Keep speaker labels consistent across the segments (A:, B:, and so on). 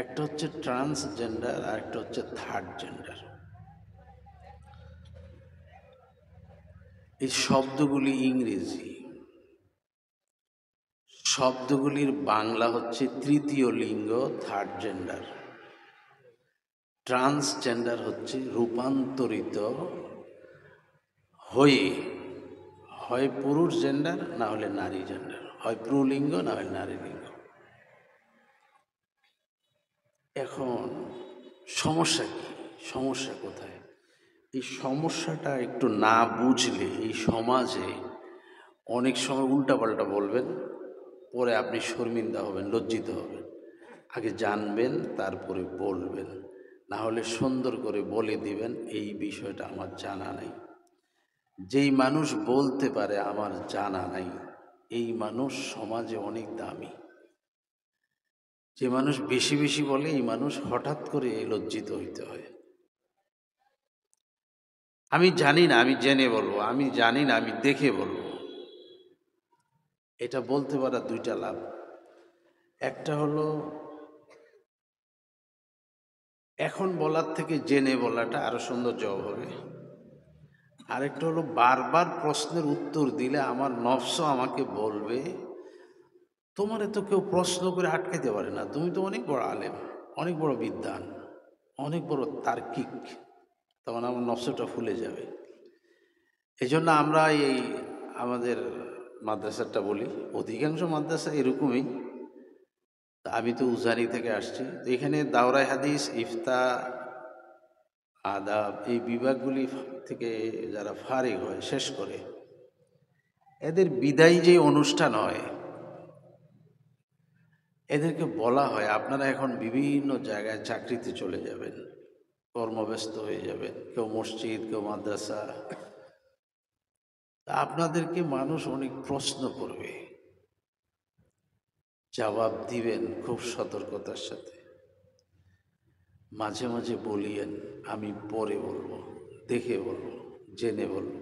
A: একটা হচ্ছে ট্রান্সজেন্ডার আর একটা হচ্ছে থার্ড জেন্ডার। এই শব্দগুলি ইংরেজি, শব্দগুলির বাংলা হচ্ছে তৃতীয় লিঙ্গ থার্ড জেন্ডার। ট্রান্সজেন্ডার হচ্ছে রূপান্তরিত হয়ে, হয় পুরুষ জেন্ডার না হলে নারী জেন্ডার, হয় পুরুলিঙ্গ না হলে নারী লিঙ্গ। এখন সমস্যা কি? সমস্যা কোথায়? এই সমস্যাটা একটু না বুঝলে এই সমাজে অনেক সময় উল্টাপাল্টা বলবেন, পরে আপনি শর্মিন্দা হবেন, লজ্জিত হবেন। আগে জানবেন, তারপরে বলবেন। না হলে সুন্দর করে বলে দিবেন এই বিষয়টা আমার জানা নাই। যেই মানুষ বলতে পারে আমার জানা নাই, এই মানুষ সমাজে অনেক দামি। যে মানুষ বেশি বেশি বলে, এই মানুষ হঠাৎ করে লজ্জিত হইতে হয়। আমি জানি না, আমি জেনে বলবো। আমি জানি না, আমি দেখে বলবো। এটা বলতে পারা দুইটা লাভ। একটা হলো এখন বলার থেকে জেনে বলাটা আরো সুন্দর জবাব হবে। আরেকটা হলো বারবার প্রশ্নের উত্তর দিলে আমার নফস আমাকে বলবে, তোমারে তো কেউ প্রশ্ন করে আটকাইতে পারে না, তুমি তো অনেক বড় আলেম, অনেক বড় বিদ্বান, অনেক বড় তার্কিক। তখন আমার নফসটা ফুলে যাবে। এই জন্য আমরা এই আমাদের মাদ্রাসাটা বলি, অধিকাংশ মাদ্রাসা এরকমই। আমি তো উজানি থেকে আসছি, তো এখানে দাওরায়ে হাদিস, ইফতা, আদাব, এই বিভাগগুলি থেকে যারা ফারিগ হয়, শেষ করে, এদের বিদায়ী যে অনুষ্ঠান হয়, এদেরকে বলা হয় আপনারা এখন বিভিন্ন জায়গায় চাকরিতে চলে যাবেন, কর্মব্যস্ত হয়ে যাবেন, কেউ মসজিদ, কেউ মাদ্রাসা। তা আপনাদেরকে মানুষ অনেক প্রশ্ন করবে, জবাব দিবেন খুব সতর্কতার সাথে। মাঝে মাঝে বলিয়েন আমি পরে বলবো, দেখে বলবো, জেনে বলবো।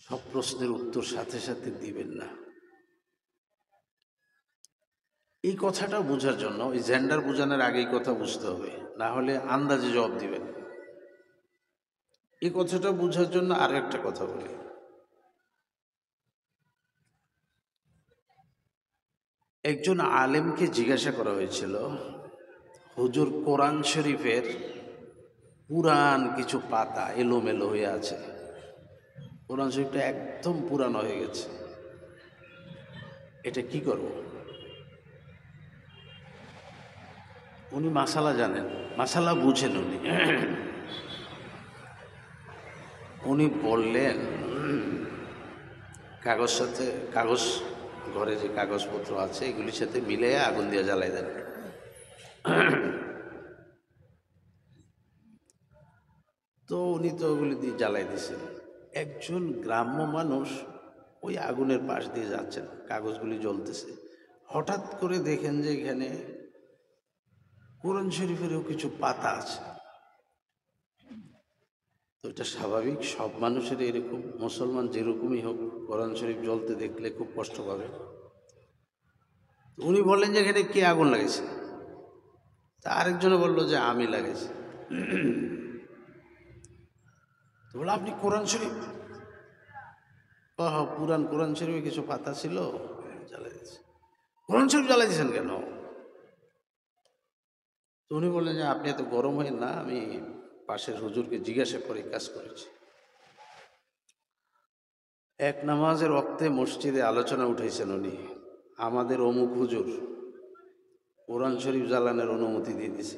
A: সব প্রশ্নের উত্তর সাথে সাথে দিবেন না। এই কথাটা বোঝার জন্য, এই জেন্ডার বোঝানোর আগে এই কথা বুঝতে হবে, না হলে আন্দাজে জবাব দিবেন। এই কথাটা বোঝার জন্য আরো একটা কথা বলি। একজন আলেমকে জিজ্ঞাসা করা হয়েছিল, হুজুর, কোরআন শরীফের পুরান কিছু পাতা এলোমেলো হয়ে আছে, কোরআন শরীফটা একদম পুরানো হয়ে গেছে, এটা কি করব? উনি মাসালা জানেন, মাসালা বুঝেন উনি। উনি বললেন, কাগজ, ঘরে যে কাগজপত্র আছে এগুলির সাথে মিলে আগুন দিয়ে জ্বালাই দেন। তো উনি তো ওগুলি দিয়ে জ্বালাই দিয়েছেন। একজন গ্রাম্য মানুষ ওই আগুনের পাশ দিয়ে যাচ্ছেন, কাগজগুলি জ্বলতেছে। হঠাৎ করে দেখেন যে এখানে কোরআন শরীফেরও কিছু পাতা আছে। তো এটা স্বাভাবিক, সব মানুষের এরকম, মুসলমান যেরকমই হোক, কোরআন শরীফ জ্বলতে দেখলে খুব কষ্ট পাবে। উনি বললেন যে এখানে কে আগুন লাগিয়েছে? তা আরেকজনে বললো যে আমি লাগাইছি। তো বলে, আপনি কোরআন শরীফ? পুরান কোরআন শরীফে কিছু পাতা ছিল, জ্বালাই দিয়েছে। কোরআন শরীফ জ্বালাই দিয়েছেন কেন? তো উনি বললেন যে আপনি এত গরম হয়ে না, আমি পাশের হুজুরকে জিজ্ঞাসা করে কাজ করেছি। এক নামাজের ওয়াক্তে মসজিদে আলোচনা উঠেছেন উনি, আমাদের অমুক হুজুর কোরআন শরীফ জ্বালানোর অনুমতি দিয়ে দিছে।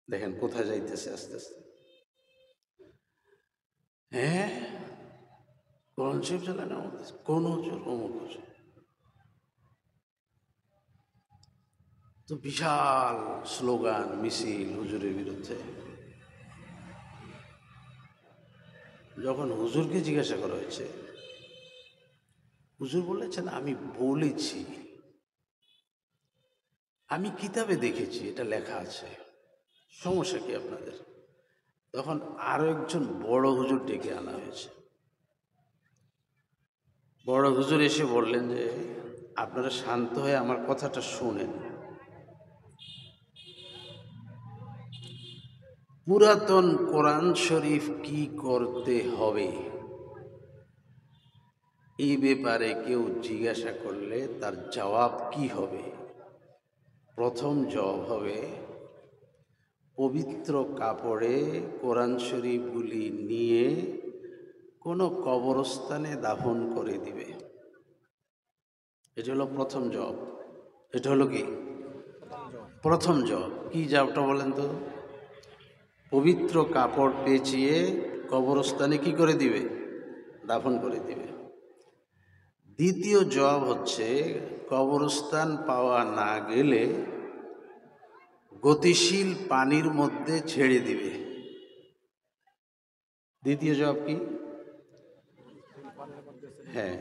A: দেখেন কোথায় যাইতেছে আস্তে আস্তে। হ্যাঁ, কোরআন শরীফ জ্বালানোর অনুমতি? কোন হুজুর? অমুক হুজুর। তো বিশাল স্লোগান, মিছিল হুজুরের বিরুদ্ধে। যখন হুজুরকে জিজ্ঞাসা করা হয়েছে, হুজুর বলেছেন আমি বলেছি, আমি কিতাবে দেখেছি, এটা লেখা আছে, সমস্যা কি আপনাদের? তখন আরো একজন বড় হুজুর ডেকে আনা হয়েছে। বড় হুজুর এসে বললেন যে আপনারা শান্ত হয়ে আমার কথাটা শোনেন। পুরাতন কোরআন শরীফ কি করতে হবে, এই ব্যাপারে কেউ জিজ্ঞাসা করলে তার জবাব কি হবে? প্রথম জবাব হবে, পবিত্র কাপড়ে কোরআন শরীফগুলি নিয়ে কোনো কবরস্থানে দাফন করে দিবে। এটা হলো প্রথম জবাব। এটা হলো কি প্রথম জবাব? কি জবাবটা বলেন তো? পবিত্র কাপড় পেঁচিয়ে কবরস্থানে কি করে দিবে? দাফন করে দিবে। দ্বিতীয় জবাব হচ্ছে, কবরস্থান পাওয়া না গেলে গতিশীল পানির মধ্যে ছেড়ে দিবে। দ্বিতীয় জবাব কি? হ্যাঁ,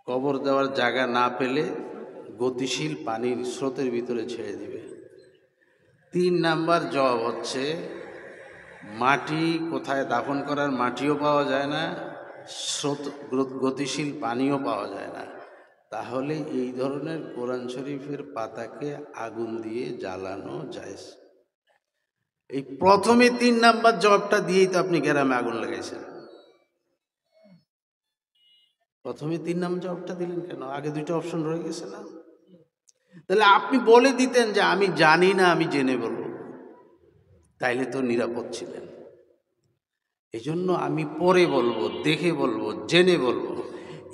A: কবর দেওয়ার জায়গা না পেলে গতিশীল পানির স্রোতের ভিতরে ছেড়ে দিবে। 3 নাম্বার জবাব হচ্ছে, মাটি কোথায় দাফন করার মাটিও পাওয়া যায় না, স্রোত গতিশীল পানিও পাওয়া যায় না, তাহলে এই ধরনের কোরআন শরীফের পাতাকে আগুন দিয়ে জ্বালানো যায়। এই প্রথমে 3 নাম্বার জবাবটা দিয়েই তো আপনি গ্রামে আগুন লাগাইছেন। প্রথমে 3 নাম্বার জবাবটা দিলেন কেন? আগে 2টা অপশন রয়ে গেছে না? তাহলে আপনি বলে দিতেন যে আমি জানি না, আমি জেনে বলবো, তাইলে তো নিরাপদ ছিলেন। এই জন্য আমি পরে বলবো, দেখে বলবো, জেনে বলবো।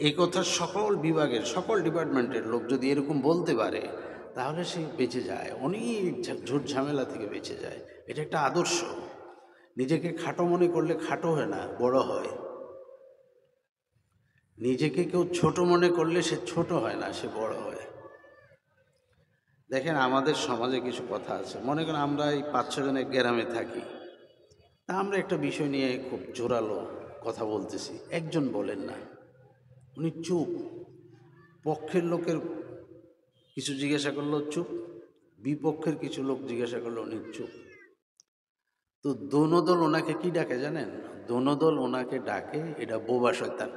A: এই কথা সকল বিভাগের, সকল ডিপার্টমেন্টের লোক যদি এরকম বলতে পারে, তাহলে সে বেঁচে যায়, অনেক ঝুট ঝামেলা থেকে বেঁচে যায়। এটা একটা আদর্শ। নিজেকে খাটো মনে করলে খাটো হয় না, বড় হয়। নিজেকে কেউ ছোট মনে করলে সে ছোট হয় না, সে বড় হয়। দেখেন, আমাদের সমাজে কিছু কথা আছে। মনে করেন আমরা এই 5-6 জনের গ্রামে থাকি, তা আমরা একটা বিষয় নিয়ে খুব জোরালো কথা বলতেছি, একজন বলেন না, উনি চুপ। পক্ষের লোকের কিছু জিজ্ঞাসা করলো চুপ, বিপক্ষের কিছু লোক জিজ্ঞাসা করলো উনি চুপ। তো দোনোদল ওনাকে কি ডাকে জানেন? দোনোদল ওনাকে ডাকে, এটা বোবা শয়তান।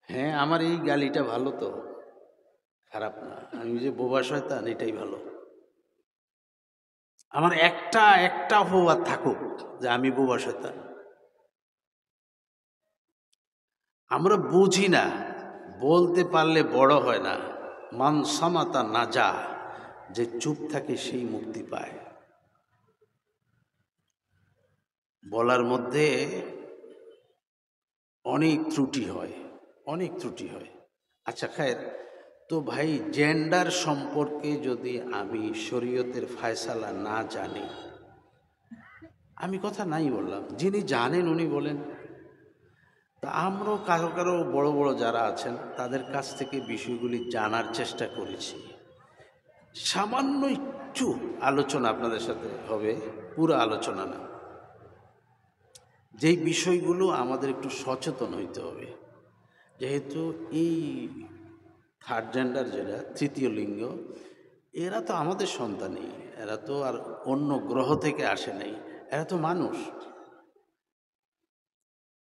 A: হ্যাঁ, আমার এই গালিটা ভালো তো, খারাপ না। আমি যে বোবা শয়তান, এটাই ভালো। আমার একটা অপবাদ থাকুক যে আমি বোবা শয়তান। আমরা বুঝি না, বলতে পারলে বড় হয় না। মান সামাতা নাজা, যে চুপ থাকে সেই মুক্তি পায়। বলার মধ্যে অনেক ত্রুটি হয়, অনেক ত্রুটি হয়। আচ্ছা খায়ের, তো ভাই জেন্ডার সম্পর্কে যদি আমি শরীয়তের ফায়সালা না জানি, আমি কথা নাই বললাম, যিনি জানেন উনি বলেন। তা আমরাও কারো কারো বড় বড় যারা আছেন তাদের কাছ থেকে বিষয়গুলি জানার চেষ্টা করেছি। সামান্য একটু আলোচনা আপনাদের সাথে হবে, পুরো আলোচনা না। যেই বিষয়গুলো আমাদের একটু সচেতন হইতে হবে, যেহেতু এই থার্ড জেন্ডার, যেটা তৃতীয় লিঙ্গ, এরা তো আমাদের সন্তানই, এরা তো আর অন্য গ্রহ থেকে আসে নাই, এরা তো মানুষ।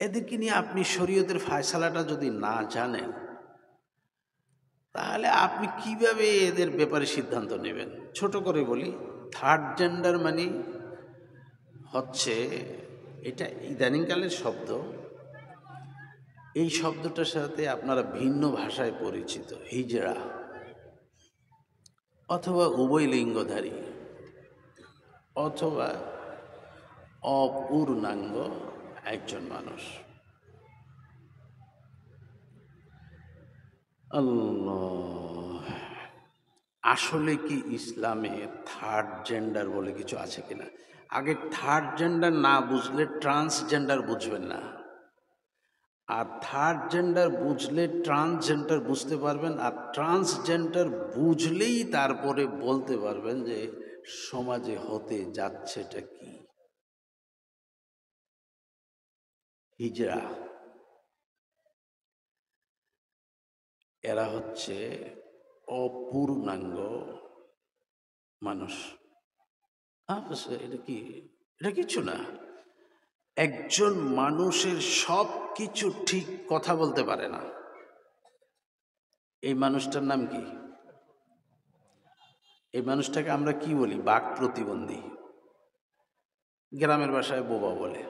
A: এদেরকে নিয়ে আপনি শরীয়তের ফায়সালাটা যদি না জানেন, তাহলে আপনি কিভাবে এদের ব্যাপারে সিদ্ধান্ত নেবেন? ছোট করে বলি, থার্ড জেন্ডার মানে হচ্ছে, এটা ইদানিংকালের শব্দ। এই শব্দটার সাথে আপনারা ভিন্ন ভাষায় পরিচিত, হিজড়া অথবা উভয় লিঙ্গধারী অথবা অপূর্ণাঙ্গ একজন মানুষ। আল্লাহ, আসলে কি ইসলামে থার্ড জেন্ডার বলে কিছু আছে কিনা? আগে থার্ড জেন্ডার না বুঝলে ট্রান্সজেন্ডার বুঝবেন না, আর থার্ড জেন্ডার বুঝলে ট্রান্সজেন্ডার বুঝতে পারবেন, আর ট্রান্সজেন্ডার বুঝলেই তারপরে বলতে পারবেন যে সমাজে হতে যাচ্ছেটা কি। হিজড়া, এরা হচ্ছে অপূর্ণাঙ্গ মানুষ। এটা কি? এটা কিছু না। একজন মানুষের সব কিছু ঠিক কথা বলতে পারে না, এই মানুষটার নাম কি? এই মানুষটাকে আমরা কি বলি? বাক প্রতিবন্ধী। গ্রামের ভাষায় বোবা বলে।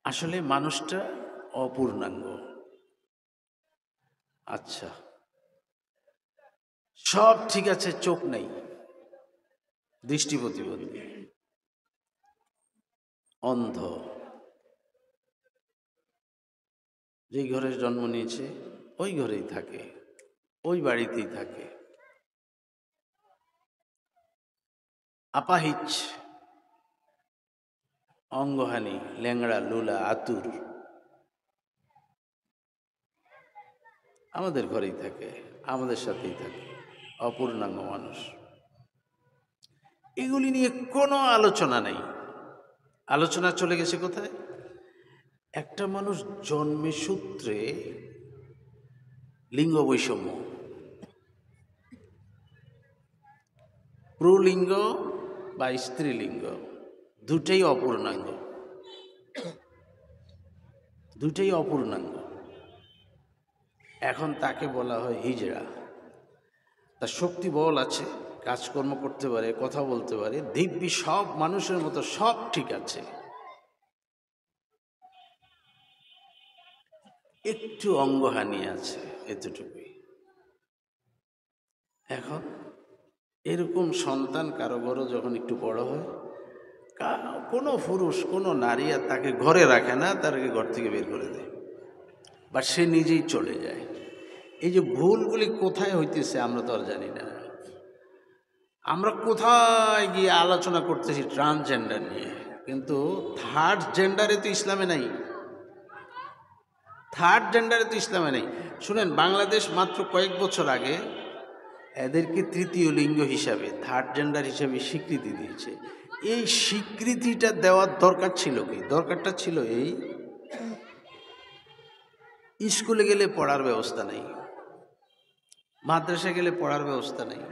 A: আসলে মানুষটা অপূর্ণাঙ্গ। আচ্ছা, সব ঠিক আছে, চোখ নেই, দৃষ্টি প্রতিবন্ধী, অন্ধ, যেই ঘরে জন্ম নিয়েছে ওই ঘরেই থাকে, ওই বাড়িতেই থাকে, আপাহিজ, অঙ্গহানি, ল্যাংড়া, লুলা, আতুর, আমাদের ঘরেই থাকে, আমাদের সাথেই থাকে, অপূর্ণাঙ্গ মানুষ। এগুলি নিয়ে কোনো আলোচনা নেই। আলোচনা চলে গেছে কোথায়? একটা মানুষ জন্মের সূত্রে লিঙ্গ বৈষম্য, পুরুলিঙ্গ বা স্ত্রীলিঙ্গ দুটেই অপূর্ণাঙ্গ, দুটেই অপূর্ণাঙ্গ। এখন তাকে বলা হয় হিজড়া। তার শক্তি বল আছে, কাজকর্ম করতে পারে, কথা বলতে পারে, দিব্যি সব মানুষের মতো সব ঠিক আছে, একটু অঙ্গহানি আছে, এতটুকুই। এখন এরকম সন্তান কারো ঘরে যখন একটু বড় হয়, কোনো পুরুষ, কোনো নারী আর তাকে ঘরে রাখে না, তাকে ঘর থেকে বের করে দেয় বা সে নিজেই চলে যায়। এই যে ভুলগুলি কোথায় হইতেছে আমরা তো আর জানি না। আমরা কোথায় গিয়ে আলোচনা করতেছি ট্রান্সজেন্ডার নিয়ে, কিন্তু থার্ড জেন্ডারে তো ইসলামে নাই, থার্ড জেন্ডারে তো ইসলামে নেই। শুনেন, বাংলাদেশ মাত্র কয়েক বছর আগে এদেরকে তৃতীয় লিঙ্গ হিসাবে, থার্ড জেন্ডার হিসাবে স্বীকৃতি দিয়েছে। এই স্বীকৃতিটা দেওয়ার দরকার ছিল কি? দরকারটা ছিল এই, স্কুলে গেলে পড়ার ব্যবস্থা নেই, মাদ্রাসা গেলে পড়ার ব্যবস্থা নেই,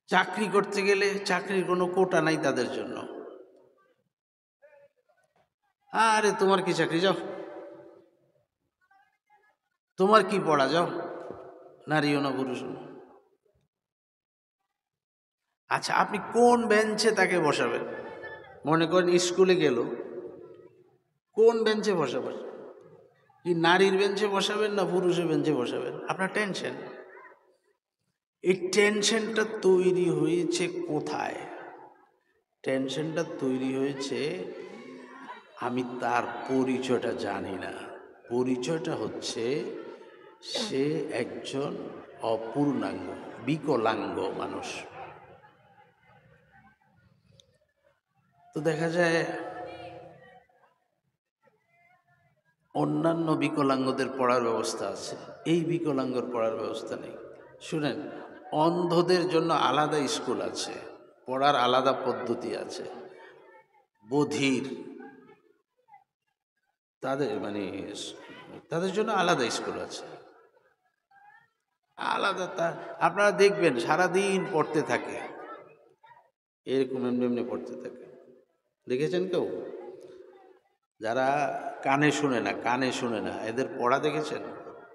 A: চাকরি করতে গেলে চাকরির কোনো কোটা নাই তাদের জন্য। আরে তোমার কি চাকরি, যাও, তোমার কি পড়া, যাও, নারীও না পুরুষ না। আচ্ছা, আপনি কোন বেঞ্চে তাকে বসাবেন? মনে করেন স্কুলে গেল, কোন বেঞ্চে বসাবেন? কি নারীর বেঞ্চে বসাবেন না পুরুষের বেঞ্চে বসাবেন? আপনার টেনশন। এই টেনশনটা তৈরি হয়েছে কোথায়? টেনশনটা তৈরি হয়েছে, আমি তার পরিচয়টা জানি না। পরিচয়টা হচ্ছে সে একজন অপূর্ণাঙ্গ, বিকলাঙ্গ মানুষ। তো দেখা যায় অন্যান্য বিকলাঙ্গদের পড়ার ব্যবস্থা আছে, এই বিকলাঙ্গর পড়ার ব্যবস্থা নেই। শুনেন, অন্ধদের জন্য আলাদা স্কুল আছে, পড়ার আলাদা পদ্ধতি আছে, বধির তাদের জন্য আলাদা স্কুল আছে, আলাদা। আপনারা দেখবেন সারাদিন পড়তে থাকে, এরকম এমনি এমনি পড়তে থাকে। দেখেছেন কেউ? যারা কানে শুনে না, এদের পড়া দেখেছেন?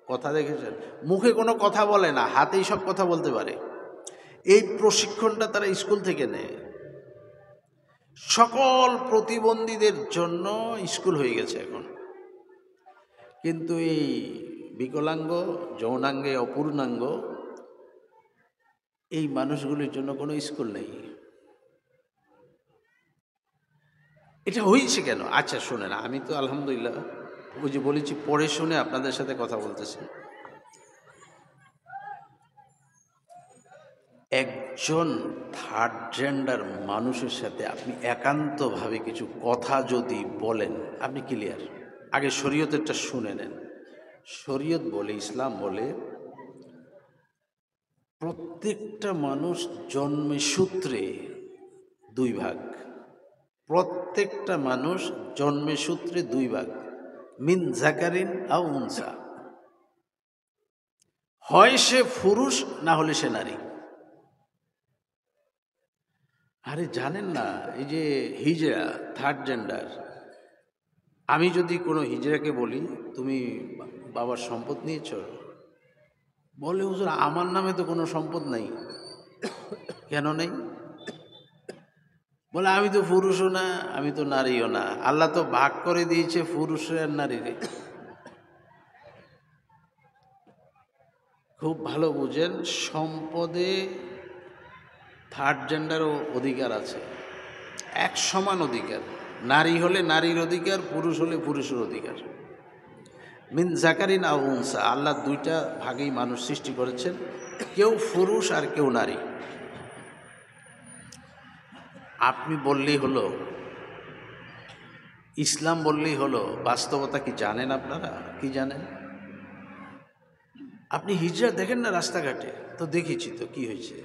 A: কথা দেখেছেন? মুখে কোনো কথা বলে না, হাতেই সব কথা বলতে পারে। এই প্রশিক্ষণটা তারা স্কুল থেকে নেয়। সকল প্রতিবন্ধীদের জন্য স্কুল হয়ে গেছে এখন, কিন্তু এই বিকলাঙ্গ, যৌনাঙ্গে অপূর্ণাঙ্গ, এই মানুষগুলির জন্য কোনো স্কুল নেই। এটা হয়েছে কেন? আচ্ছা শুনেন, আমি তো আলহামদুলিল্লাহ ওই যে বলেছি পড়ে শুনে আপনাদের সাথে কথা বলতেছি। একজন থার্ড জেন্ডার মানুষের সাথে আপনি একান্তভাবে কিছু কথা যদি বলেন, আপনি ক্লিয়ার। আগে শরীয়তেরটা শুনে নেন। শরীয়ত বলে, ইসলাম বলে, প্রত্যেকটা মানুষ জন্মের সূত্রে দুই ভাগ। প্রত্যেকটা মানুষ জন্মের সূত্রে দুই ভাগ, মিন জাকারিন আও উনসা, হয় সে পুরুষ না হলে সে নারী। আরে জানেন না, এই যে হিজড়া, থার্ড জেন্ডার, আমি যদি কোনো হিজড়াকে বলি তুমি বাবার সম্পদ নিয়েছ, বলে হুজুর আমার নামে তো কোনো সম্পদ নেই। কেন নেই? বলে আমি তো পুরুষও না, আমি তো নারীও না। আল্লাহ তো ভাগ করে দিয়েছে পুরুষের আর নারীরে। খুব ভালো বুঝেন, সম্পদে থার্ড জেন্ডারও অধিকার আছে, এক সমান অধিকার। নারী হলে নারীর অধিকার, পুরুষ হলে পুরুষের অধিকার। মিন জাকারিন আও উনসা, আল্লাহ দুইটা ভাগেই মানুষ সৃষ্টি করেছেন, কেউ পুরুষ আর কেউ নারী। আপনি বললেই হলো, ইসলাম বললেই হলো, বাস্তবতা কি জানেন? আপনারা কি জানেন? আপনি হিজরা দেখেন না রাস্তাঘাটে? তো দেখেছি তো, কি হয়েছে?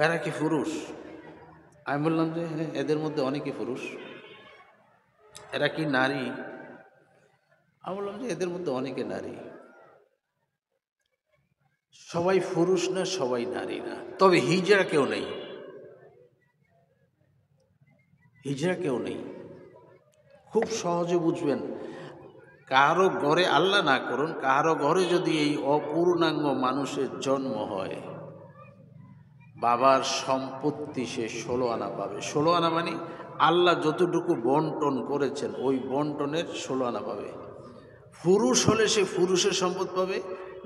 A: এরা কি পুরুষ? আমি বললাম যে হ্যাঁ, এদের মধ্যে অনেকে পুরুষ। এরা কি নারী? আমি বললাম যে এদের মধ্যে অনেকে নারী। সবাই পুরুষ না, সবাই নারী না, তবে হিজরা কেউ নেই। হিজরা কেউ নেই। খুব সহজে বুঝবেন। কারো ঘরে, আল্লাহ না করুন, কারো ঘরে যদি এই অপূর্ণাঙ্গ মানুষের জন্ম হয়, বাবার সম্পত্তি সে 16 আনা পাবে। 16 আনা মানে আল্লাহ যতটুকু বন্টন করেছেন ওই বন্টনের 16 আনা পাবে। পুরুষ হলে সে পুরুষের সম্পদ পাবে,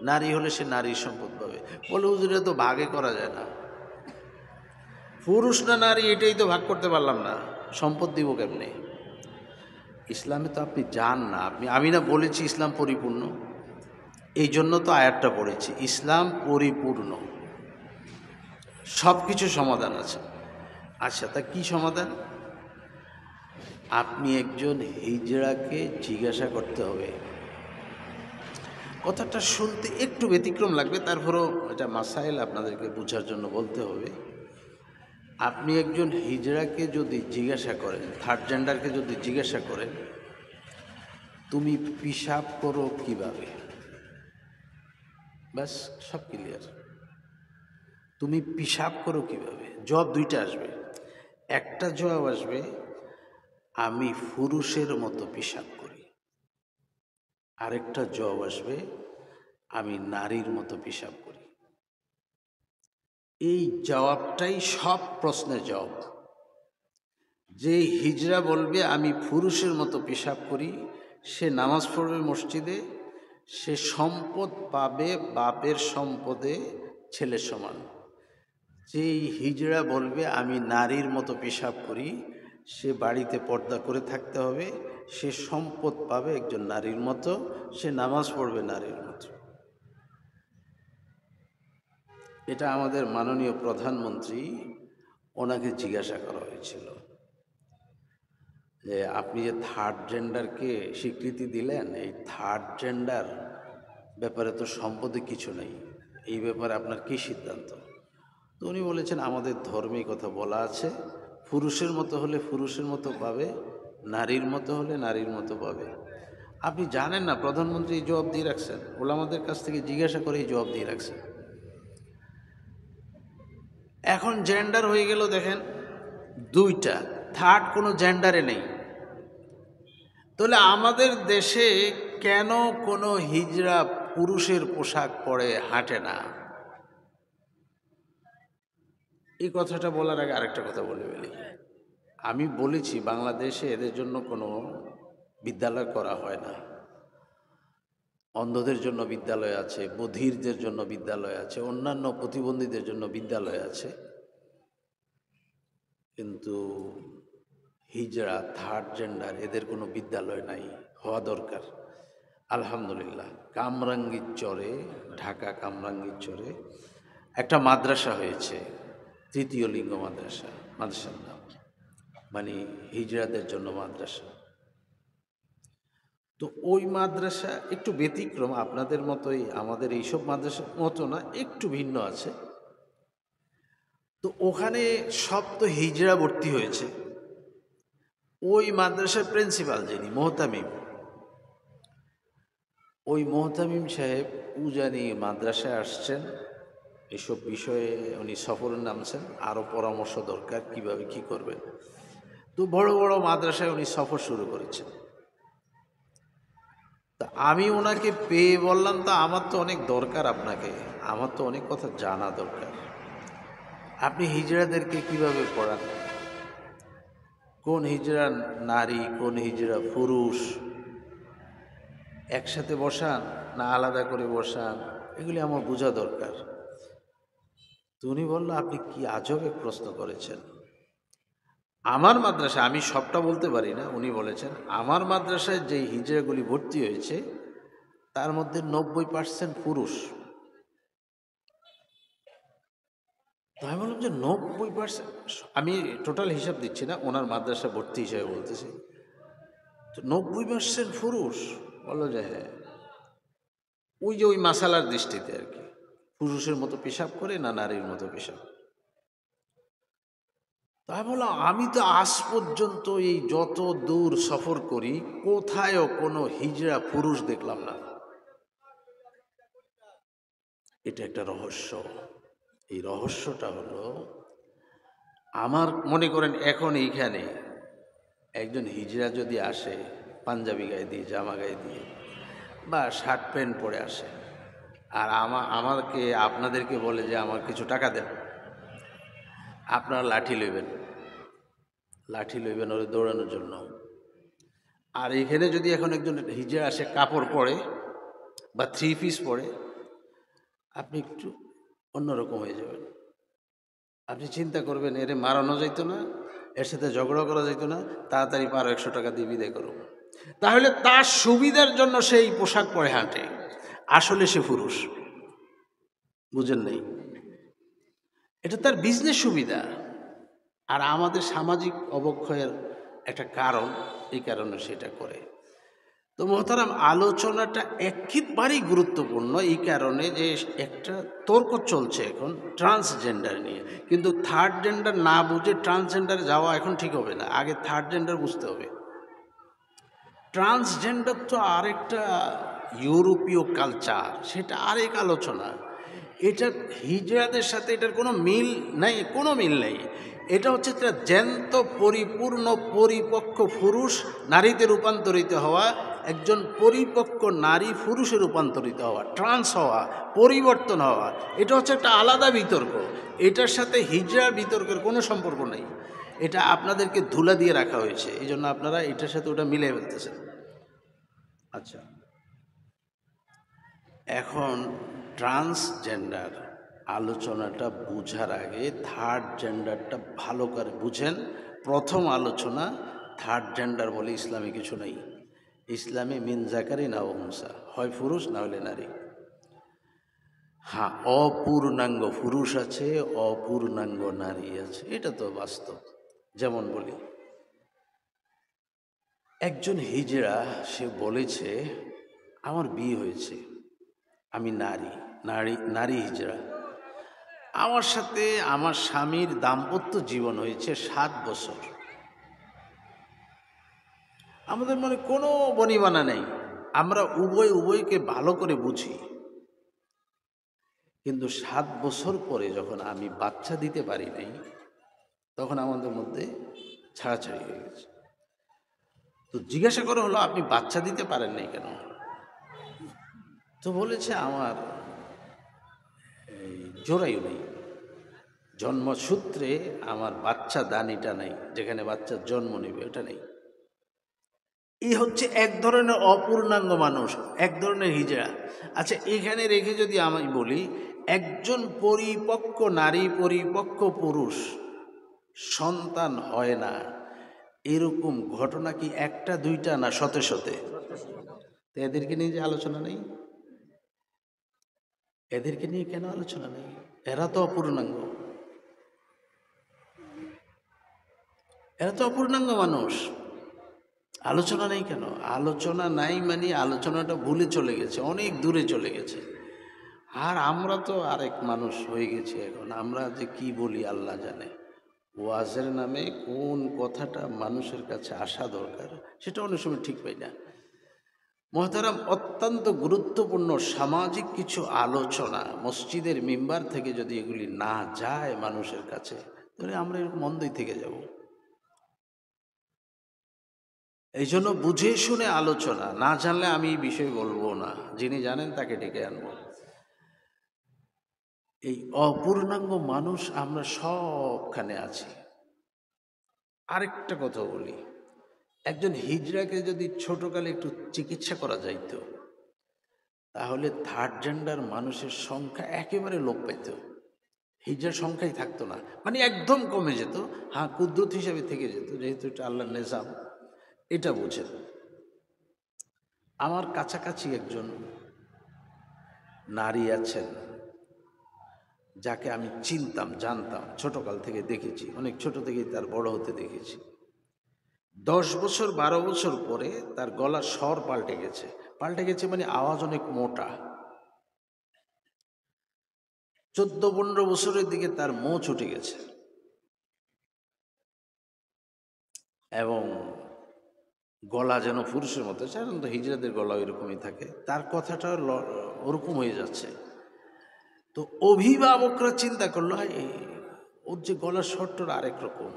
A: নারী হলে সে নারীর সম্পদ পাবে। বলে হুজুর, এটা তো ভাগে করা যায় না। পুরুষ না নারী এটাই তো ভাগ করতে পারলাম না, সম্পদ দিব কেমনে? ইসলামে তো আপনি যান না। আমি না বলেছি ইসলাম পরিপূর্ণ, এই জন্য তো আয়াতটা পড়েছি, ইসলাম পরিপূর্ণ, সব কিছু সমাধান আছে। আচ্ছা, তা কি সমাধান? আপনি একজন হিজড়াকে জিজ্ঞাসা করতে হবে। কথাটা শুনতে একটু ব্যতিক্রম লাগবে, তারপরেও এটা মাসাইল আপনাদেরকে বোঝার জন্য বলতে হবে। আপনি একজন হিজড়াকে যদি জিজ্ঞাসা করেন, থার্ড জেন্ডারকে যদি জিজ্ঞাসা করেন, তুমি পিশাব করো কিভাবে, ব্যাস সব ক্লিয়ার। তুমি পিশাব করো কিভাবে, জবাব দুইটা আসবে। একটা জবাব আসবে, আমি পুরুষের মতো পিশাব করি। আরেকটা জবাব আসবে, আমি নারীর মতো পিশাব করি। এই জবাবটাই সব প্রশ্নের জবাব। যে হিজড়া বলবে আমি পুরুষের মতো পেশাব করি, সে নামাজ পড়বে মসজিদে, সে সম্পদ পাবে বাপের সম্পদে ছেলের সমান। যেই হিজড়া বলবে আমি নারীর মতো পেশাব করি, সে বাড়িতে পর্দা করে থাকতে হবে, সে সম্পদ পাবে একজন নারীর মতো, সে নামাজ পড়বে নারীর মতো। এটা আমাদের মাননীয় প্রধানমন্ত্রী, ওনাকে জিজ্ঞাসা করা হয়েছিল যে আপনি যে থার্ড জেন্ডারকে স্বীকৃতি দিলেন, এই থার্ড জেন্ডার ব্যাপারে তো সম্পদে কিছু নেই, এই ব্যাপারে আপনার কী সিদ্ধান্ত? তো উনি বলেছেন আমাদের ধর্মে কথা বলা আছে, পুরুষের মতো হলে পুরুষের মতো পাবে, নারীর মতো হলে নারীর মতো পাবে। আপনি জানেন না প্রধানমন্ত্রী এই জবাব দিয়ে রাখছেন, ওলামাদের কাছ থেকে জিজ্ঞাসা করে এই জবাব দিয়ে রাখছেন। এখন জেন্ডার হয়ে গেল দেখেন দুইটা, থার্ড কোনো জেন্ডারে নেই। তাহলে আমাদের দেশে কেন কোনো হিজড়া পুরুষের পোশাক পরে হাঁটে না? এই কথাটা বলার আগে আরেকটা কথা বলে ফেলি। আমি বলেছি বাংলাদেশে এদের জন্য কোনো বিদ্যালয় করা হয় না। অন্ধদের জন্য বিদ্যালয় আছে, বধিরদের জন্য বিদ্যালয় আছে, অন্যান্য প্রতিবন্ধীদের জন্য বিদ্যালয় আছে, কিন্তু হিজড়া থার্ড জেন্ডার এদের কোনো বিদ্যালয় নাই, হওয়া দরকার। আলহামদুলিল্লাহ, কামরাঙ্গীর চরে, ঢাকা কামরাঙ্গীর চরে একটা মাদ্রাসা হয়েছে, তৃতীয় লিঙ্গ মাদ্রাসা, মাদ্রাসার নাম মানে হিজড়াদের জন্য মাদ্রাসা। তো ওই মাদ্রাসা একটু ব্যতিক্রম, আপনাদের মতোই আমাদের এইসব মাদ্রাসার মতো না, একটু ভিন্ন আছে। তো ওখানে সব তো হিজড়া ভর্তি হয়েছে। ওই মাদ্রাসার প্রিন্সিপাল যিনি মোহতামিম, ওই মোহতামিম সাহেব উজানি মাদ্রাসায় আসছেন, এসব বিষয়ে উনি সফরে নামছেন, আরও পরামর্শ দরকার কিভাবে কি করবেন। তো বড় বড় মাদ্রাসায় উনি সফর শুরু করেছেন। তা আমি ওনাকে পেয়ে বললাম, তা আমার তো অনেক দরকার আপনাকে, আমার তো অনেক কথা জানা দরকার। আপনি হিজড়াদেরকে কিভাবে পড়ান? কোন হিজড়া নারী, কোন হিজড়া পুরুষ, একসাথে বসান না আলাদা করে বসান? এগুলি আমার বোঝা দরকার। তো উনি বলল, আপনি কি আজব এক প্রশ্ন করেছেন। আমার মাদ্রাসা, আমি সবটা বলতে পারি না, উনি বলেছেন আমার মাদ্রাসায় যে হিজড়াগুলি ভর্তি হয়েছে তার মধ্যে 90% পুরুষ। তো আমি বললাম যে 90%, আমি টোটাল হিসাব দিচ্ছি না, ওনার মাদ্রাসা ভর্তি হিসাবে বলতেছি। তো 90% পুরুষ? বললো যে হ্যাঁ। ওই যে ওই মাসালার দৃষ্টিতে আর কি, পুরুষের মতো পেশাব করে না নারীর মতো পেশাব। তাই বললাম, আমি তো আজ পর্যন্ত এই যত দূর সফর করি কোথায়ও কোনো হিজড়া পুরুষ দেখলাম না। এটা একটা রহস্য। এই রহস্যটা হলো, আমার মনে করেন এখন এইখানে একজন হিজড়া যদি আসে পাঞ্জাবি গায়ে দিয়ে, জামা গায়ে দিয়ে বা শার্ট প্যান্ট পরে আসে, আর আমাকে আপনাদেরকে বলে যে আমার কিছু টাকা দেন, আপনারা লাঠি লইবেন ওরে দৌড়ানোর জন্য। আর এখানে যদি এখন একজন হিজড়া আসে কাপড় পরে বা 3 পিস পরে, আপনি একটু অন্যরকম হয়ে যাবেন। আপনি চিন্তা করবেন, এরে মারানো যাইতো না, এর সাথে ঝগড়া করা যাইতো না, তাড়াতাড়ি 100 টাকা দিয়ে বিদায় করো। তাহলে তার সুবিধার জন্য সেই পোশাক পরে হাঁটে, আসলে সে পুরুষ। বুঝেন নাই? এটা তার বিজনেস সুবিধা। আর আমাদের সামাজিক অবক্ষয়ের একটা কারণ, এই কারণে সেটা করে। তো মোহতারাম, আলোচনাটা একেবারেই গুরুত্বপূর্ণ এই কারণে যে একটা তর্ক চলছে এখন ট্রান্সজেন্ডার নিয়ে, কিন্তু থার্ড জেন্ডার না বুঝে ট্রান্সজেন্ডারে যাওয়া এখন ঠিক হবে না, আগে থার্ড জেন্ডার বুঝতে হবে। ট্রান্সজেন্ডার তো আরেকটা ইউরোপীয় কালচার, সেটা আরেক আলোচনা। এটা হিজড়াদের সাথে এটার কোনো মিল নাই, কোনো মিল নেই। এটা হচ্ছে একটা জ্যান্ত পরিপূর্ণ পরিপক্ক পুরুষ নারীতে রূপান্তরিত হওয়া, একজন পরিপক্ক নারী পুরুষে রূপান্তরিত হওয়া, ট্রান্স হওয়া, পরিবর্তন হওয়া। এটা হচ্ছে একটা আলাদা বিতর্ক। এটার সাথে হিজড়ার বিতর্কের কোনো সম্পর্ক নেই। এটা আপনাদেরকে ধুলা দিয়ে রাখা হয়েছে, এই জন্য আপনারা এটার সাথে ওটা মিলে ফেলতেছেন। আচ্ছা, এখন ট্রান্সজেন্ডার আলোচনাটা বুঝার আগে থার্ড জেন্ডারটা ভালো করে বুঝেন। প্রথম আলোচনা, থার্ড জেন্ডার বলে ইসলামে কিছু নেই। ইসলামে মিন জাকারি না উনসা, হয় পুরুষ না হলে নারী। হ্যাঁ, অপূর্ণাঙ্গ পুরুষ আছে, অপূর্ণাঙ্গ নারী আছে, এটা তো বাস্তব। যেমন বলি, একজন হিজড়া সে বলেছে আমার বিয়ে হয়েছে, আমি নারী হিজড়া, আমার সাথে আমার স্বামীর দাম্পত্য জীবন হয়েছে 7 বছর। আমাদের মনে কোনো বনিবানা নেই, আমরা উভয়কে ভালো করে বুঝি। কিন্তু 7 বছর পরে যখন আমি বাচ্চা দিতে পারি নাই, তখন আমাদের মধ্যে ছাড়াছাড়ি হয়ে গেছে। তো জিজ্ঞাসা করা হলো, আপনি বাচ্চা দিতে পারেন নাই কেন? তো বলেছে আমার জোরায়ু নেই, জন্মসূত্রে আমার বাচ্চা দানিটা নেই, যেখানে বাচ্চার জন্ম নেবে ওটা নেই। এই হচ্ছে এক ধরনের অপূর্ণাঙ্গ মানুষ, এক ধরনের হিজড়া। আচ্ছা, এখানে রেখে যদি আমি বলি, একজন পরিপক্ক নারী, পরিপক্ক পুরুষ সন্তান হয় না, এরকম ঘটনা কি একটা দুইটা না শতে শতে? তো এদেরকে নিয়ে যে আলোচনা নেই, এদেরকে নিয়ে কেন আলোচনা নেই? এরা তো অপূর্ণাঙ্গ, এরা তো অপূর্ণাঙ্গ মানুষ। আলোচনা নেই কেন? আলোচনা নাই মানে আলোচনাটা ভুলে চলে গেছে, অনেক দূরে চলে গেছে। আর আমরা তো আরেক মানুষ হয়ে গেছি এখন, আমরা যে কি বলি আল্লাহ জানে। ওয়াজের নামে কোন কথাটা মানুষের কাছে আসা দরকার সেটা অনেক সময় ঠিক পাই না। মহতারাম, অত্যন্ত গুরুত্বপূর্ণ সামাজিক কিছু আলোচনা মসজিদের মিম্বার থেকে যদি এগুলি না যায় মানুষের কাছে, তাহলে আমরা এরকম মন্দই থেকে যাব। এই জন্য বুঝে শুনে আলোচনা, না জানলে আমি এই বিষয় বলবো না, যিনি জানেন তাকে ডেকে আনবো। এই অপূর্ণাঙ্গ মানুষ আমরা সবখানে আছি। আরেকটা কথা বলি, একজন হিজড়াকে যদি ছোটকালে একটু চিকিৎসা করা যাইতো, তাহলে থার্ড জেন্ডার মানুষের সংখ্যা একেবারে লোপ পাইত, হিজড়ার সংখ্যাই থাকতো না, মানে একদম কমে যেত। হ্যাঁ, কুদরত হিসাবে থেকে যেত, যেহেতু এটা আল্লাহর নিজাম, এটা বুঝেন। আমার কাছাকাছি একজন নারী আছেন যাকে আমি চিনতাম, জানতাম, ছোটকাল থেকে দেখেছি, অনেক ছোট থেকেই তার বড় হতে দেখেছি। 10 বছর 12 বছর পরে তার গলার স্বর পাল্টে গেছে। পাল্টে গেছে মানে আওয়াজ অনেক মোটা। 14-15 বছরের দিকে তার মোচ উঠে গেছে এবং গলা যেন পুরুষের মতো, সাধারণত হিজড়াদের গলা ওইরকমই থাকে, তার কথাটা ওরকম হয়ে যাচ্ছে। তো অভিভাবকরা চিন্তা করলো, হয় ওর যে গলার স্বরটা আরেক রকম,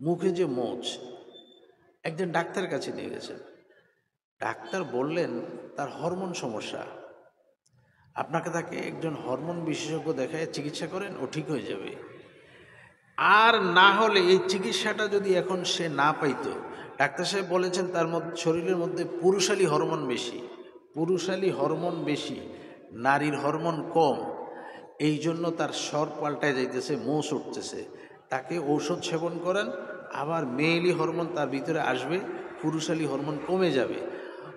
A: মুখে যে মোচ। একজন ডাক্তারের কাছে নিয়ে গেছেন। ডাক্তার বললেন তার হরমোন সমস্যা, আপনাকে তাকে একজন হরমোন বিশেষজ্ঞ দেখায় চিকিৎসা করেন, ও ঠিক হয়ে যাবে। আর না হলে এই চিকিৎসাটা যদি এখন সে না পাইতো, ডাক্তার সাহেব বলেছেন তার মধ্যে শরীরের মধ্যে পুরুষালী হরমোন বেশি, পুরুষালী হরমোন বেশি, নারীর হরমোন কম, এই জন্য তার স্বর পাল্টায় যাইতেছে, মোষ উঠতেছে। তাকে ঔষধ সেবন করেন, আবার মেয়েলি হরমোন তার ভিতরে আসবে, পুরুষালী হরমোন কমে যাবে।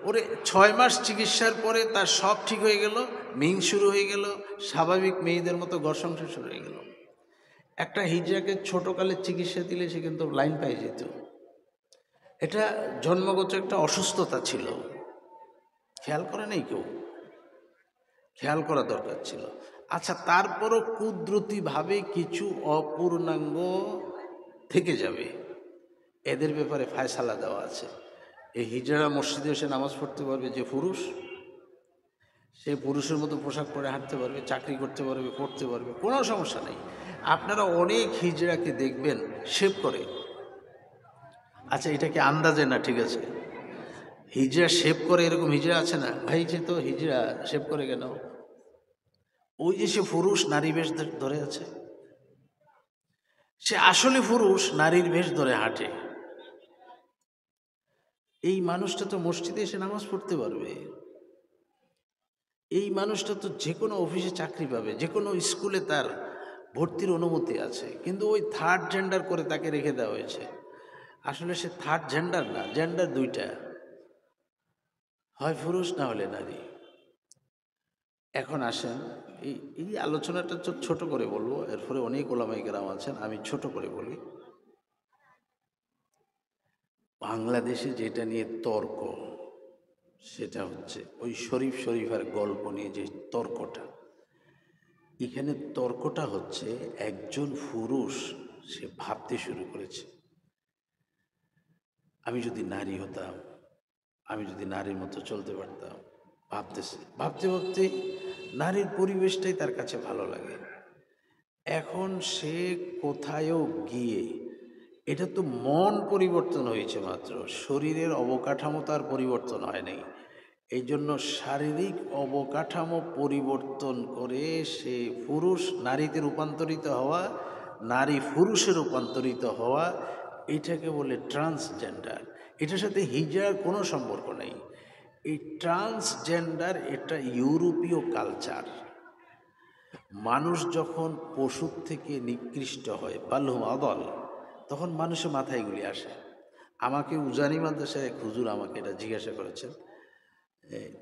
A: ওরে 6 মাস চিকিৎসার পরে তার সব ঠিক হয়ে গেল, মিং শুরু হয়ে গেল, স্বাভাবিক মেয়েদের মতো ঘর সংসার শুরু হয়ে গেল। একটা হিজড়াকে ছোটকালে চিকিৎসা দিলে সে কিন্তু লাইন পাই যেত। এটা জন্মগত একটা অসুস্থতা ছিল, খেয়াল করে নেই কেউ, খেয়াল করা দরকার ছিল। আচ্ছা, তারপরও কুদরতিভাবে কিছু অপূর্ণাঙ্গ থেকে যাবে, এদের ব্যাপারে ফায়সালা দেওয়া আছে। এই হিজড়া মসজিদে এসে নামাজ পড়তে পারবে যে পুরুষ, সে পুরুষের মতো পোশাক পরে হাঁটতে পারবে, চাকরি করতে পারবে, পড়তে পারবে, কোনো সমস্যা নেই। আপনারা অনেক হিজড়াকে দেখবেন শেভ করে। আচ্ছা, এটা কি আন্দাজে না? ঠিক আছে, হিজড়া শেভ করে, এরকম হিজড়া আছে না ভাই? যে তো হিজড়া শেভ করে কেন? ওই যে সে পুরুষ নারী বেশ ধরে আছে, সে আসলে পুরুষ নারীর বেশ ধরে হাঁটে। এই মানুষটা তো মসজিদে এসে নামাজ পড়তে পারবে, এই মানুষটা তো যে কোনো অফিসে চাকরি পাবে, যে কোনো স্কুলে তার ভর্তির অনুমতি আছে, কিন্তু ওই থার্ড জেন্ডার করে তাকে রেখে দেওয়া হয়েছে। আসলে সে থার্ড জেন্ডার না, জেন্ডার দুইটা, হয় পুরুষ না হলে নারী। এখন আসেন, এই এই আলোচনাটা ছোট করে বলবো, এরপরে অনেক ওলামায়ে কেরাম আছেন, আমি ছোট করে বলি। বাংলাদেশে যেটা নিয়ে তর্ক, সেটা হচ্ছে ওই শরীফ শরীফের গল্প নিয়ে যে তর্কটা। এখানে তর্কটা হচ্ছে একজন পুরুষ সে ভাবতে শুরু করেছে, আমি যদি নারী হতাম, আমি যদি নারীর মতো চলতে পারতাম। ভাবতেছে, ভাবতে ভাবতে নারীর পরিবেশটাই তার কাছে ভালো লাগে। এখন সে কোথায়ও গিয়ে, এটা তো মন পরিবর্তন হয়েছে মাত্র, শরীরের অবকাঠামো তার পরিবর্তন হয় নাই। এই জন্য শারীরিক অবকাঠামো পরিবর্তন করে সে পুরুষ নারীতে রূপান্তরিত হওয়া, নারী পুরুষে রূপান্তরিত হওয়া, এটাকে বলে ট্রান্সজেন্ডার। এটার সাথে হিজড়ার কোনো সম্পর্ক নেই। এই ট্রান্সজেন্ডার এটা ইউরোপীয় কালচার। মানুষ যখন পশুর থেকে নিকৃষ্ট হয়, বাল্যম আদল, তখন মানুষের মাথায় এগুলি আসে। আমাকে উজানি মাদ্রাসায় এক হুজুর আমাকে এটা জিজ্ঞাসা করেছেন,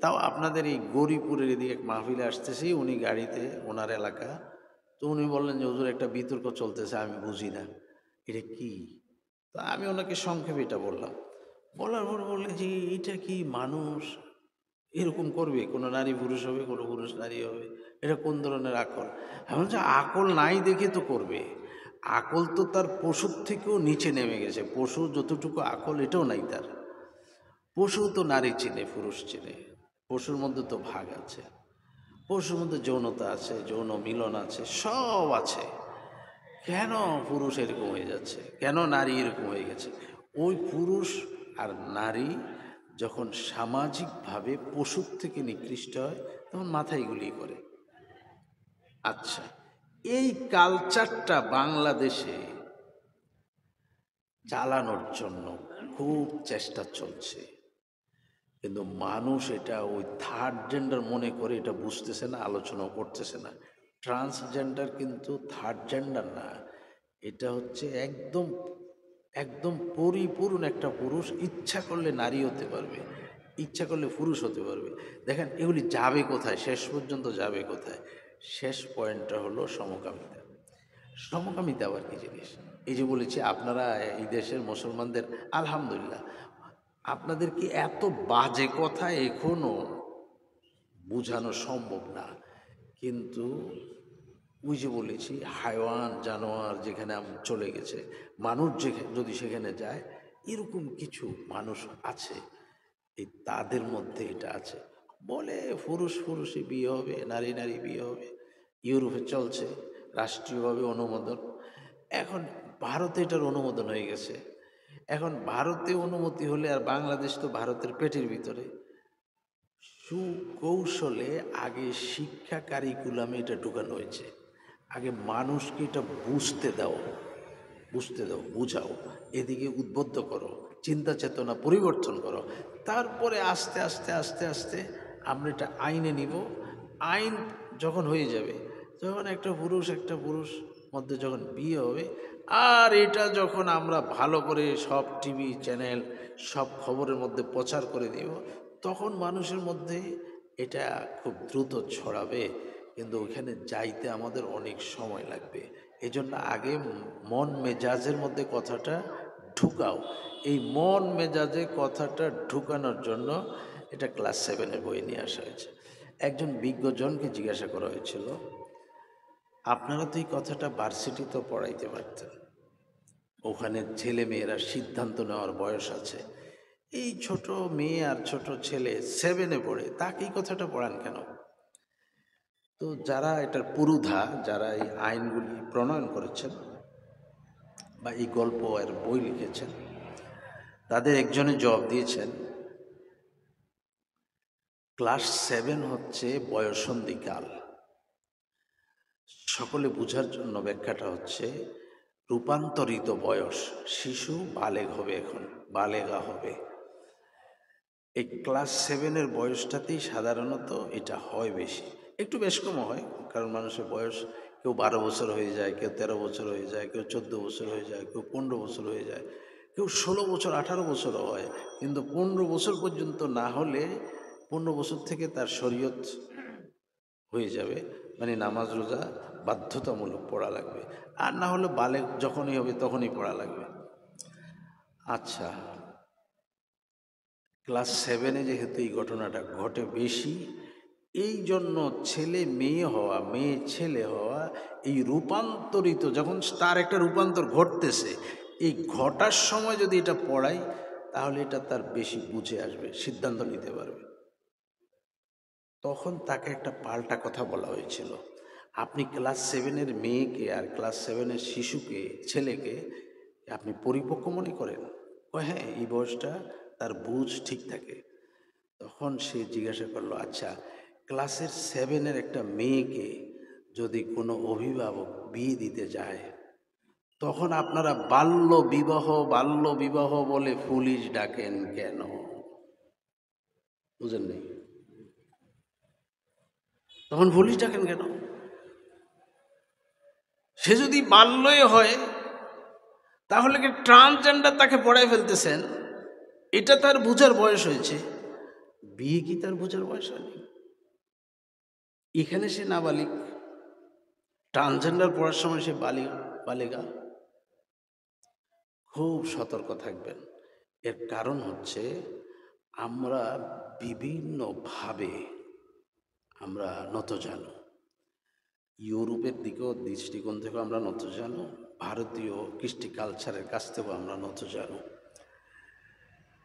A: তাও আপনাদের এই গৌরীপুরের এদিকে এক মাহফিলে আসতেছি, উনি গাড়িতে, ওনার এলাকা, তো উনি বললেন যে হুজুর একটা বিতর্ক চলতেছে, আমি বুঝি না এটা কি। তা আমি ওনাকে সংক্ষেপে এটা বললাম, বলার পর বললেন যে এটা কি মানুষ এরকম করবে? কোনো নারী পুরুষ হবে, কোনো পুরুষ নারী হবে, এটা কোন ধরনের আকল? এমন যে আকল নাই দেখে তো করবে, আকল তো তার পশুর থেকেও নিচে নেমে গেছে। পশু যতটুকু আকল এটাও নাই তার। পশু তো নারী চিনে, পুরুষ চিনে, পশুর মধ্যে তো ভাগ আছে, পশুর মধ্যে যৌনতা আছে, যৌন মিলন আছে, সব আছে। কেন পুরুষ এরকম হয়ে যাচ্ছে, কেন নারী এরকম হয়ে গেছে? ওই পুরুষ আর নারী যখন সামাজিকভাবে পশুর থেকে নিকৃষ্ট হয়, তখন মাথায় এগুলি করে। আচ্ছা, এই কালচারটা বাংলাদেশে চালানোর জন্য খুব চেষ্টা চলছে, কিন্তু মানুষ এটা ওই থার্ড জেন্ডার মনে করে এটা বুঝতেছে না, আলোচনাও করতেছে না। ট্রান্সজেন্ডার কিন্তু থার্ড জেন্ডার না, এটা হচ্ছে একদম একদম পরিপূর্ণ একটা পুরুষ। ইচ্ছা করলে নারী হতে পারবে, ইচ্ছা করলে পুরুষ হতে পারবে। দেখেন এগুলি যাবে কোথায়, শেষ পর্যন্ত যাবে কোথায়? শেষ পয়েন্টটা হলো সমকামিতা। সমকামিতা আবার কি জিনিস? এই যে বলেছি আপনারা এই দেশের মুসলমানদের, আলহামদুলিল্লাহ, আপনাদের কি এত বাজে কথা এখনো বোঝানো সম্ভব না, কিন্তু ওই যে বলেছি হায়ওয়ান জানোয়ার যেখানে চলে গেছে, মানুষ যদি সেখানে যায়, এরকম কিছু মানুষ আছে, এই তাদের মধ্যে এটা আছে। বলে পুরুষ পুরুষই বিয়ে হবে, নারী নারী বিয়ে হবে, ইউরোপে চলছে রাষ্ট্রীয়ভাবে অনুমোদন। এখন ভারতে এটার অনুমোদন হয়ে গেছে। এখন ভারতে অনুমতি হলে, আর বাংলাদেশ তো ভারতের পেটের ভিতরে, সুকৌশলে আগে শিক্ষা কারিকুলামে এটা ঢুকানো হয়েছে। আগে মানুষকে এটা বুঝতে দাও, বুঝতে দাও, বুঝাও, এদিকে উদ্বুদ্ধ করো, চিন্তা চেতনা পরিবর্তন করো। তারপরে আস্তে আস্তে আস্তে আস্তে আমরা এটা আইনে নিব। আইন যখন হয়ে যাবে, যখন একটা পুরুষ মধ্যে যখন বিয়ে হবে, আর এটা যখন আমরা ভালো করে সব টিভি চ্যানেল সব খবরের মধ্যে প্রচার করে দিব, তখন মানুষের মধ্যে এটা খুব দ্রুত ছড়াবে। কিন্তু ওইখানে যাইতে আমাদের অনেক সময় লাগবে। এই জন্য আগে মন মেজাজের মধ্যে কথাটা ঢুকাও। এই মন মেজাজে কথাটা ঢুকানোর জন্য এটা ক্লাস 7-এর বই নিয়ে আসা হয়েছে। একজন বিজ্ঞজনকে জিজ্ঞাসা করা হয়েছিল, আপনারা তো এই কথাটা ভার্সিটিতেও পড়াইতে পারতেন, ওখানে ছেলে মেয়েরা সিদ্ধান্ত নেওয়ার বয়স আছে, এই ছোট মেয়ে আর ছোট ছেলে 7-এ পড়ে, তাকে এই কথাটা পড়ান কেন? তো যারা এটার পুরুধা, যারা এই আইনগুলি প্রণয়ন করেছেন বা এই গল্প আর বই লিখেছেন, তাদের একজনে জবাব দিয়েছেন, ক্লাস 7 হচ্ছে বয়ঃসন্ধিকাল। সকলে বোঝার জন্য ব্যাখ্যাটা হচ্ছে রূপান্তরিত বয়স। শিশু বালেগ হবে, এখন বালেগা হবে। এই ক্লাস 7-এর বয়সটাতেই সাধারণত এটা হয় বেশি, একটু বেশ কমও হয়, কারণ মানুষের বয়স কেউ 12 বছর হয়ে যায়, কেউ 13 বছর হয়ে যায়, কেউ 14 বছর হয়ে যায়, কেউ 15 বছর হয়ে যায়, কেউ 16 বছর 18 বছরও হয়। কিন্তু 15 বছর পর্যন্ত না হলে, 15 বছর থেকে তার শরীয়ত হয়ে যাবে, মানে নামাজ রোজা বাধ্যতামূলক পড়া লাগবে, আর না হলে বালেগ যখনই হবে তখনই পড়া লাগবে। আচ্ছা, ক্লাস 7-এ যেহেতু এই ঘটনাটা ঘটে বেশি, এই জন্য ছেলে মেয়ে হওয়া, মেয়ে ছেলে হওয়া, এই রূপান্তরিত যখন তার একটা রূপান্তর ঘটতেছে, এই ঘটার সময় যদি এটা পড়াই, তাহলে এটা তার বেশি বুঝে আসবে, সিদ্ধান্ত নিতে পারবে। তখন তাকে একটা পাল্টা কথা বলা হয়েছিল, আপনি ক্লাস 7-এর মেয়েকে আর ক্লাস 7-এর শিশুকে, ছেলেকে আপনি পরিপক্ক মনে করেন? হ্যাঁ, এই বয়সটা তার বুঝ ঠিক থাকে। তখন সে জিজ্ঞাসা করলো, আচ্ছা, ক্লাসের 7-এর একটা মেয়েকে যদি কোনো অভিভাবক বিয়ে দিতে যায়, তখন আপনারা বাল্য বিবাহ বলে পুলিশ ডাকেন কেন? বুঝেন নেই? তখন পুলিশ ডাকেন কেন? সে যদি বাল্যই হয়, তাহলে কি ট্রান্সজেন্ডার তাকে পড়ায় ফেলতেছেন? এটা তার বুঝার বয়স হয়েছে, বিয়ে কি তার বুঝার বয়স হয়নি? এখানে সে নাবালিক, ট্রান্সজেন্ডার পড়ার সময় সে বালিকা। খুব সতর্ক থাকবেন। এর কারণ হচ্ছে আমরা বিভিন্নভাবে আমরা নতজানু, ইউরোপের দিকেও দৃষ্টিকোণ থেকেও আমরা নতজানু, ভারতীয় কৃষ্টি কালচারের কাছ থেকেও আমরা নতজানু।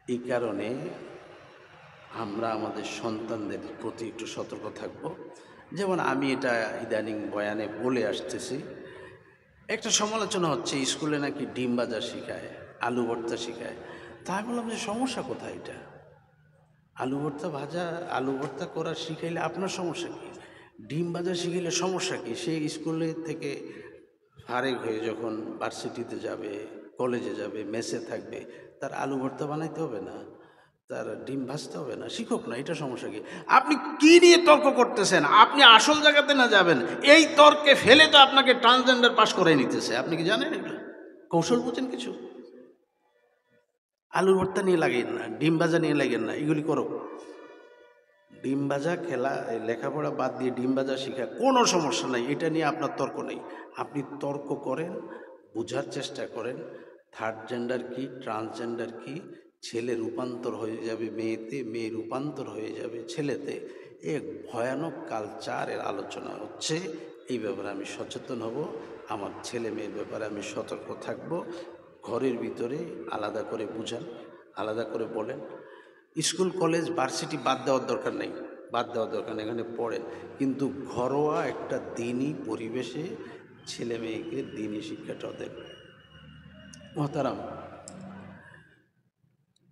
A: এই কারণে আমরা আমাদের সন্তানদের প্রতি একটু সতর্ক থাকব। যেমন আমি এটা ইদানিং বয়ানে বলে আসতেছি, একটা সমালোচনা হচ্ছে স্কুলে নাকি ডিম ভাজা শেখায়, আলু ভর্তা শেখায়। তাই বললাম যে সমস্যা কোথায়? এটা আলু ভর্তা করা শিখাইলে আপনার সমস্যা কী? ডিম ভাজা শিখিলে সমস্যা কি? সে স্কুলে থেকে ফারেক হয়ে যখন ভার্সিটিতে যাবে, কলেজে যাবে, মেসে থাকবে, তার আলু ভর্তা বানাইতে হবে না, তার ডিম ভাজতে হবে না, শিখুক না, এটা সমস্যা কি? আপনি কি নিয়ে তর্ক করতেছেন? আপনি আসল জায়গাতে না যাবেন, এই তর্কে ফেলে তো আপনাকে ট্রান্সজেন্ডার পাস করে নিতেছে। আপনি কি জানেন এগুলো? কৌশল বুঝেন কিছু? আলুর ভর্তা নিয়ে লাগেন না, ডিম ভাজা নিয়ে লাগেন না, এগুলি করো। ডিম ভাজা খেলা, এই লেখাপড়া বাদ দিয়ে ডিম ভাজা শেখা কোনো সমস্যা নাই, এটা নিয়ে আপনার তর্ক নেই। আপনি তর্ক করেন, বোঝার চেষ্টা করেন থার্ড জেন্ডার কি, ট্রান্সজেন্ডার কি, ছেলে রূপান্তর হয়ে যাবে মেয়েতে, মেয়ে রূপান্তর হয়ে যাবে ছেলেতে। এক ভয়ানক কালচারের আলোচনা হচ্ছে। এই ব্যাপারে আমি সচেতন হব, আমার ছেলে মেয়ের ব্যাপারে আমি সতর্ক থাকব। ঘরের ভিতরে আলাদা করে বুঝান, আলাদা করে বলেন। স্কুল কলেজ ভার্সিটি বাদ দেওয়ার দরকার নেই, বাদ দেওয়ার দরকার নেই, এখানে পড়েন, কিন্তু ঘরোয়া একটা দিনই পরিবেশে ছেলে মেয়েকে দিনই শিক্ষাটা দেন। মহতারাম,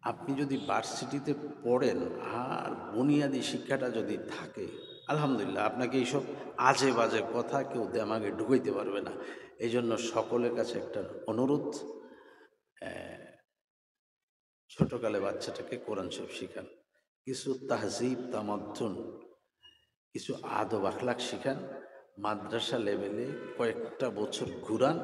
A: আপনি যদি ভার্সিটিতে পড়েন আর বুনিয়াদি শিক্ষাটা যদি থাকে, আলহামদুলিল্লাহ, আপনাকে এইসব আজে বাজে কথা কেউ দেমাগে ঢুকাইতে পারবে না। এই জন্য সকলের কাছে একটা অনুরোধ, ছোটকালে বাচ্চাটাকে কোরআন শরীফ শিখান, কিছু তাহজিব তামাদ্দুন, কিছু আদব আখলাক শিখান, মাদ্রাসা লেভেলে কয়েকটা বছর ঘুরান,